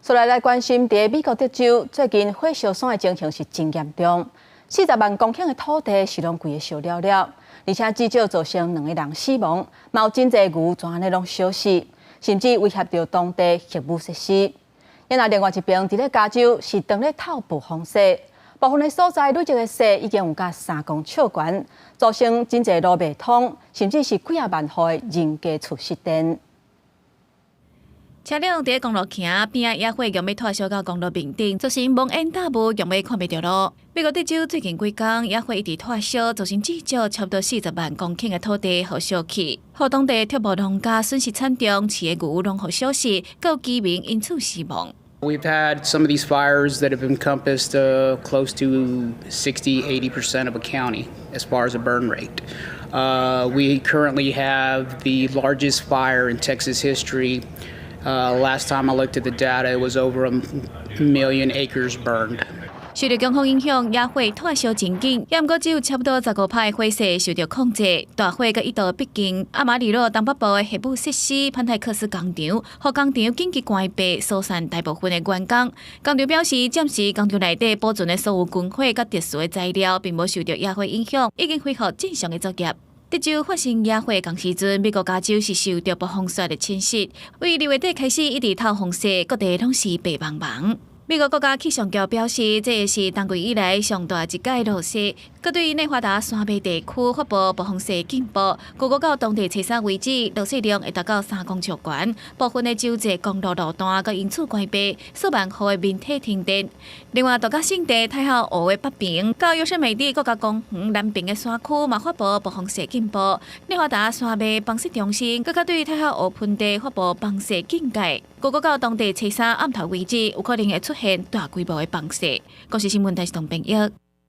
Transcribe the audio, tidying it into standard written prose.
所来关心，在美国德州最近火烧山的情形是真严重，40万公顷的土地是拢规个烧了了，而且至少造成2个人死亡，嘛有真侪牛全安尼拢烧死，甚至威胁到当地核武设施。那另外一边，伫咧加州是当咧透暴风雪，部分的所在累积的雪已经有甲3公尺悬，造成真侪路袂通，甚至是几万户的人家厝失电。 车辆伫公路行边仔野火用要拖烧到公路面顶，造成蒙烟大雾，用要看袂到路。美国德州最近几天野火一直拖烧，造成至少差不多40万公顷的土地互烧去，互当地畜牧农家损失惨重，饲的牛拢互烧死，更有居民因此死亡。 We've had some of these fires that have encompassed close to 60–80% of a county as far as a burn rate. We currently have the largest fire in Texas history. Last time I looked at the data, it was over 1 million acres burned. 受到强风影响，野火拖烧真紧，也毋过只有差不多15%的火势受到控制。大火佮一度逼近阿马里洛东北部的核武设施潘泰克斯工厂，互工厂紧急关闭，疏散大部分的员工。工厂表示，暂时工厂内底保存的所有军火佮特殊的材料，并无受到野火影响，已经恢复正常的作业。 德州发生野火同时阵，美国加州是受到暴风雪的侵袭，为2月底开始一直透风雪，各地拢是白茫茫。美国国家气象局表示，这也是当季以来上大一届落雪，佮对内华达山脉地区发布暴风雪警报。预估到当地初三为止，落雪量会达到3公尺悬，部分的州际公路路段佮因此关闭，数万户的民体停电。另外，度假胜地太后湖的北边，到优胜美地国家公园南边的山区嘛发布暴风雪警报。内华达山脉防雪中心佮对太后湖盆地发布防雪警戒。预估到当地初三暗头为止，有可能会出现大规模的崩雪。国视新闻台是童平益。